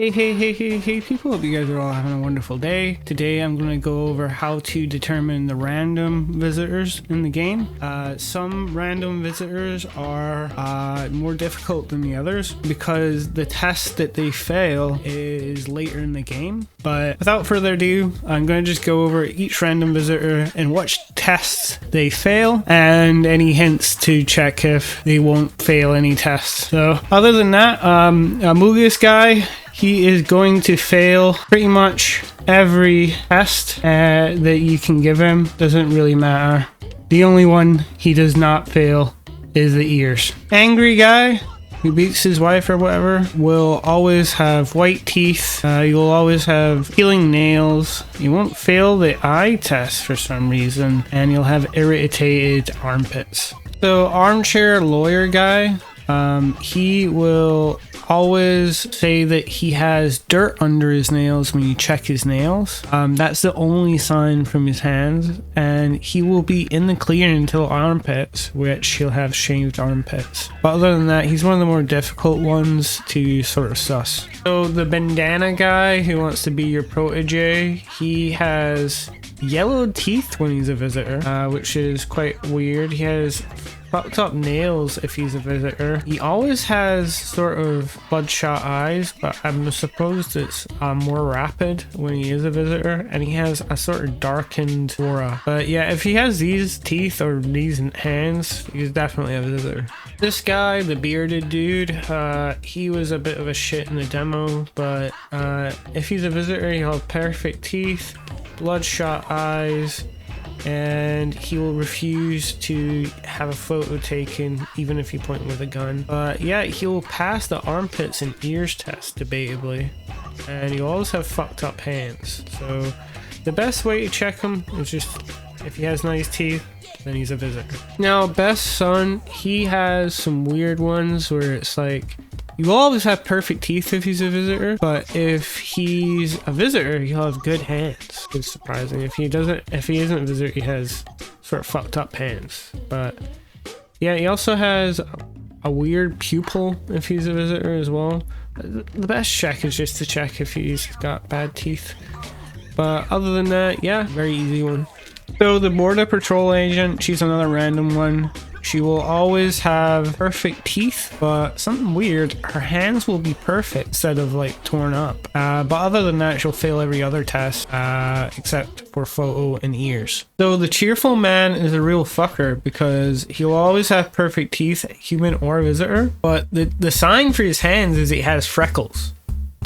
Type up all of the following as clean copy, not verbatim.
Hey people, hope you guys are all having a wonderful day. Today I'm going to go over how to determine the random visitors in the game. Some random visitors are more difficult than the others because the test that they fail is later in the game. But without further ado, I'm going to just go over each random visitor and which tests they fail and any hints to check if they won't fail any tests. So other than that, Amogus Guy, he is going to fail pretty much every test that you can give him. Doesn't really matter. The only one he does not fail is the ears. Angry Guy, who beats his wife or whatever, will always have white teeth. You'll always have peeling nails. You won't fail the eye test for some reason, and you'll have irritated armpits. So Armchair Lawyer Guy, he will always say that he has dirt under his nails when you check his nails. That's the only sign from his hands, and he will be in the clear until armpits, which he'll have shaved armpits. But other than that, he's one of the more difficult ones to sort of suss. So the Bandana Guy, who wants to be your protege, he has yellowed teeth when he's a visitor, which is quite weird. He has fucked up nails if he's a visitor. He always has sort of bloodshot eyes, but I'm supposed it's more rapid when he is a visitor, and he has a sort of darkened aura. But yeah, if he has these teeth or these hands, he's definitely a visitor. This guy, the bearded dude, he was a bit of a shit in the demo, but if he's a visitor, he'll have perfect teeth, bloodshot eyes, and he will refuse to have a photo taken even if you point with a gun. But yeah, he will pass the armpits and ears test debatably, and he'll always have fucked up hands. So the best way to check him is just if he has nice teeth, then he's a visitor. Now best son, he has some weird ones where it's like you will always have perfect teeth if he's a visitor, but if he's a visitor, he'll have good hands. It's surprising. If he isn't a visitor, he has sort of fucked up hands. But yeah, he also has a weird pupil if he's a visitor as well. The best check is just to check if he's got bad teeth. But other than that, yeah, very easy one. So the border patrol agent, she's another random one. She will always have perfect teeth, but something weird, her hands will be perfect instead of like torn up. But other than that, she'll fail every other test except for photo and ears. So the cheerful man is a real fucker because he'll always have perfect teeth, human or visitor, but the sign for his hands is he has freckles,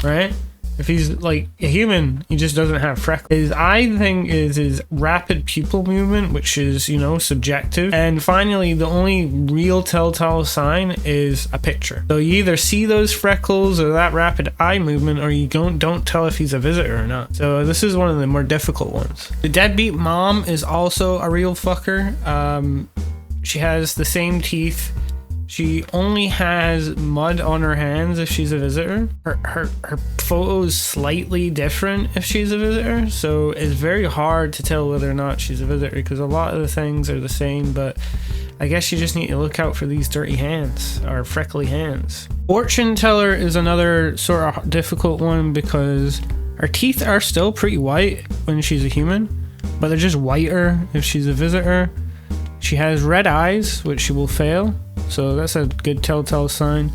right? If he's like a human, he just doesn't have freckles. His eye thing is his rapid pupil movement, which is, you know, subjective. And finally, the only real telltale sign is a picture. So you either see those freckles or that rapid eye movement, or you don't tell if he's a visitor or not. So this is one of the more difficult ones. The Deadbeat Mom is also a real fucker. She has the same teeth. She only has mud on her hands if she's a visitor. Her photo is slightly different if she's a visitor, so it's very hard to tell whether or not she's a visitor because a lot of the things are the same, but I guess you just need to look out for these dirty hands or freckly hands. Fortune teller is another sort of difficult one because her teeth are still pretty white when she's a human, but they're just whiter if she's a visitor. She has red eyes, which she will fail. So that's a good telltale sign.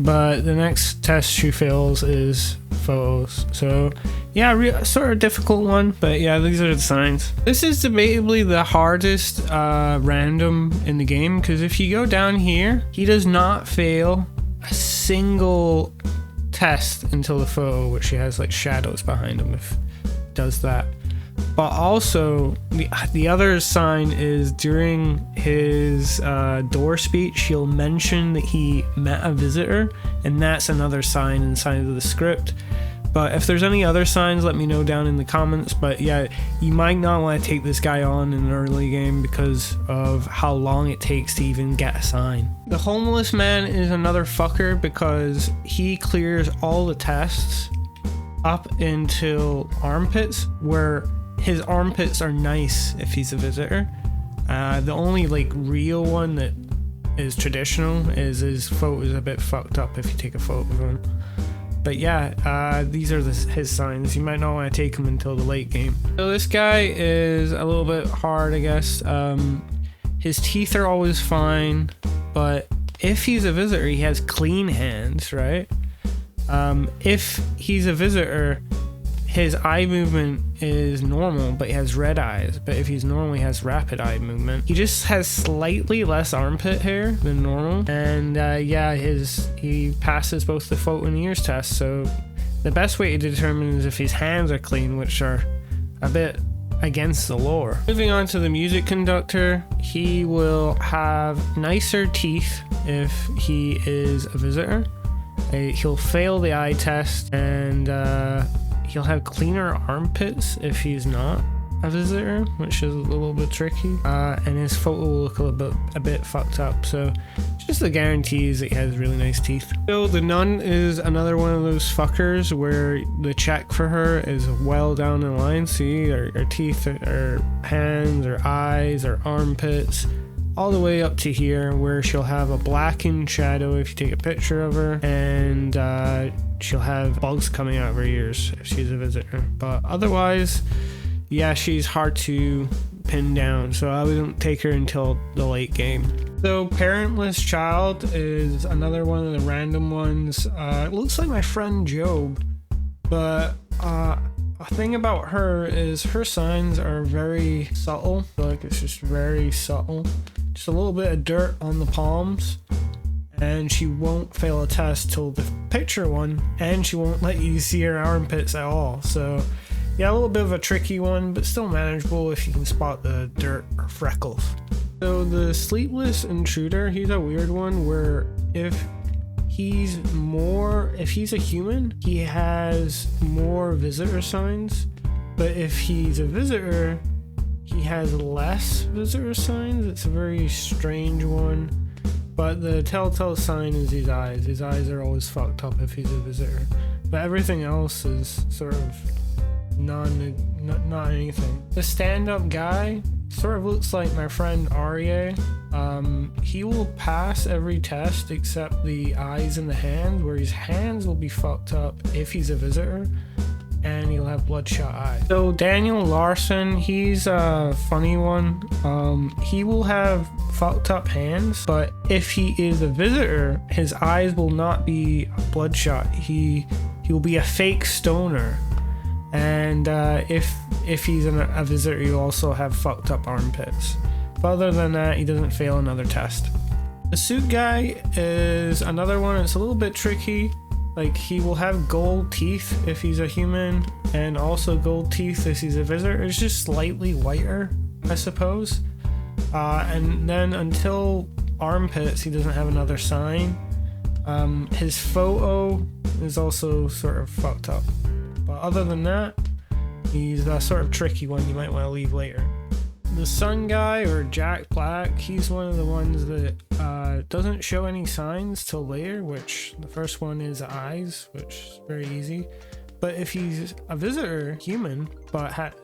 But the next test she fails is photos. So yeah, sort of difficult one, but yeah, these are the signs. This is debatably the hardest random in the game, because if you go down here, he does not fail a single test until the photo, which he has like shadows behind him if he does that. But also, the other sign is during his door speech, he'll mention that he met a visitor, and that's another sign inside of the script. But if there's any other signs, let me know down in the comments. But yeah, you might not want to take this guy on in an early game because of how long it takes to even get a sign. The homeless man is another fucker because he clears all the tests up until armpits, where his armpits are nice if he's a visitor. The only like real one that is traditional is his photo is a bit fucked up if you take a photo of him. But yeah, these are his signs. You might not want to take him until the late game. So this guy is a little bit hard, I guess. His teeth are always fine, but if he's a visitor, he has clean hands, right? If he's a visitor, his eye movement is normal, but he has red eyes. But if he's normal, he has rapid eye movement. He just has slightly less armpit hair than normal. And yeah, he passes both the foot and ears test. So the best way to determine is if his hands are clean, which are a bit against the lore. Moving on to the music conductor, he will have nicer teeth if he is a visitor. He'll fail the eye test, and he'll have cleaner armpits if he's not a visitor, which is a little bit tricky. And his photo will look a bit fucked up. So just the guarantees that he has really nice teeth. So the nun is another one of those fuckers where the check for her is well down the line. See, her teeth, her hands, her eyes, her armpits, all the way up to here, where she'll have a blackened shadow if you take a picture of her, and she'll have bugs coming out of her ears if she's a visitor. But otherwise, yeah, she's hard to pin down, so I wouldn't take her until the late game. So Parentless Child is another one of the random ones. It looks like my friend Jobe, but a thing about her is her signs are very subtle. Like, it's just very subtle. Just a little bit of dirt on the palms, and she won't fail a test till the picture one, and she won't let you see her armpits at all. So yeah, a little bit of a tricky one, but still manageable if you can spot the dirt or freckles. So the Sleepless intruder, he's a weird one where if he's a human, he has more visitor signs, but if he's a visitor, he has less visitor signs. It's a very strange one, but the telltale sign is his eyes. His eyes are always fucked up if he's a visitor, but everything else is sort of not anything. The Standup guy sort of looks like my friend Aryeh. He will pass every test except the eyes and the hands, where his hands will be fucked up if he's a visitor, and he'll have bloodshot eyes. So Daniel Larson, he's a funny one. He will have fucked up hands, but if he is a visitor, his eyes will not be bloodshot. He will be a fake stoner. And if he's a visitor, he'll also have fucked up armpits. But other than that, he doesn't fail another test. The suit guy is another one. It's a little bit tricky. Like, he will have gold teeth if he's a human, and also gold teeth if he's a visitor. It's just slightly whiter, I suppose. And then until armpits, he doesn't have another sign. His photo is also sort of fucked up. But other than that, he's a sort of tricky one you might want to leave later. The Sun guy, or Jack Black, he's one of the ones that doesn't show any signs till later, which the first one is eyes, which is very easy. But if he's a visitor, human, but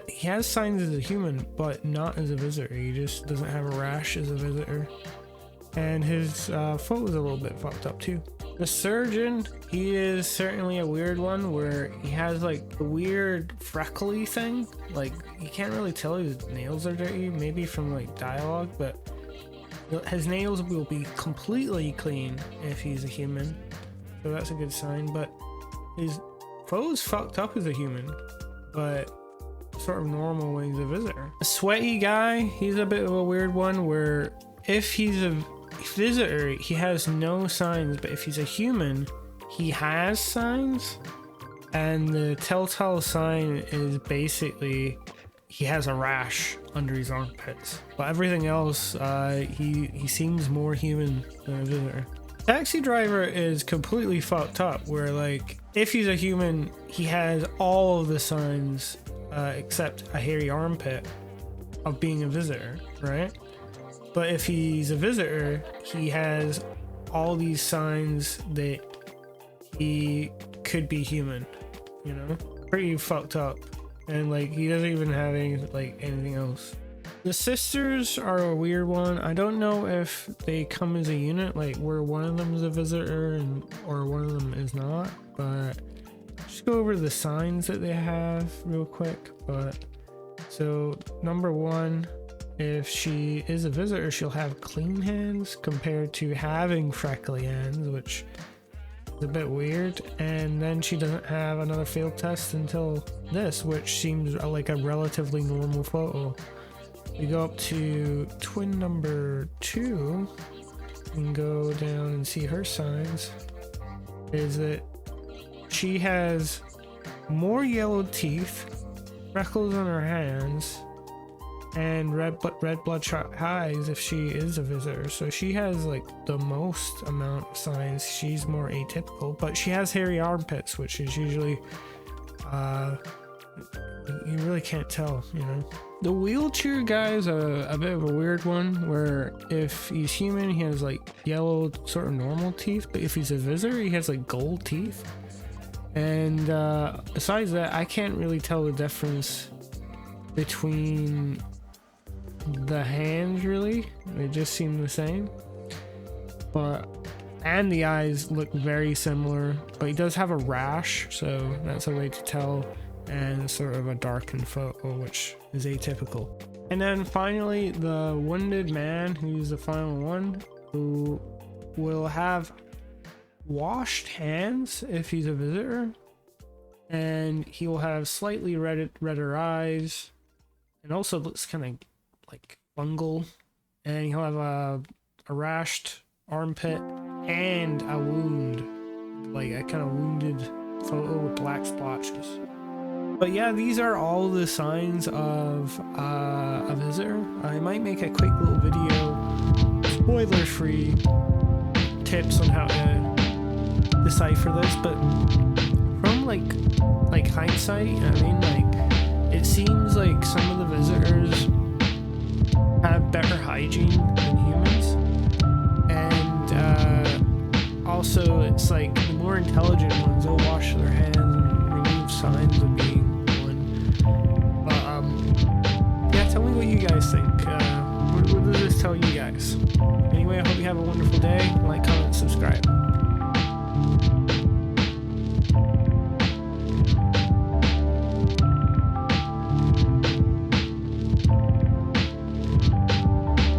he has signs as a human, but not as a visitor. He just doesn't have a rash as a visitor. And his foot was a little bit fucked up too. The surgeon, he is certainly a weird one where he has like a weird freckly thing. Like, you can't really tell his nails are dirty, maybe from like dialogue, but his nails will be completely clean if he's a human. So that's a good sign. But his foot is fucked up as a human, but sort of normal when he's a visitor. The sweaty guy, he's a bit of a weird one where if he's a visitor, he has no signs, but if he's a human, he has signs. And the telltale sign is basically he has a rash under his armpits, but everything else, he seems more human than a visitor. Taxi driver is completely fucked up where, like, if he's a human, he has all of the signs except a hairy armpit of being a visitor, right? But if he's a visitor, he has all these signs that he could be human, you know? Pretty fucked up. And like, he doesn't even have anything else. The sisters are a weird one. I don't know if they come as a unit, like where one of them is a visitor or one of them is not, but just go over the signs that they have real quick. But so number one, if she is a visitor, she'll have clean hands compared to having freckly hands, which is a bit weird. And then she doesn't have another field test until this, which seems like a relatively normal photo. We go up to twin number 2 and go down and see her signs. Is that she has more yellow teeth, freckles on her hands, and red bloodshot eyes if she is a visitor. So she has like the most amount of signs. She's more atypical, but she has hairy armpits, which is usually you really can't tell, you know. The wheelchair guy is a bit of a weird one, where if he's human, he has like yellow sort of normal teeth, but if he's a visitor, he has like gold teeth. And besides that, I can't really tell the difference between the hands, really. They just seem the same. And the eyes look very similar, but he does have a rash, so that's a way to tell. And sort of a darkened photo, which is atypical. And then finally, the wounded man, who's the final one, who will have washed hands if he's a visitor, and he will have slightly redder eyes, and also looks kind of like fungal, and he'll have a rashed armpit and a wound, like a kind of wounded photo with black splotches. But yeah, these are all the signs of a visitor. I might make a quick little video, spoiler-free, tips on how to decipher this. But from like hindsight, I mean, like it seems like some of the visitors have better hygiene than humans, and also it's like the more intelligent ones, they'll wash their hands and remove signs of being one. But yeah, tell me what you guys think. What does this tell you guys? Anyway, I hope you have a wonderful day.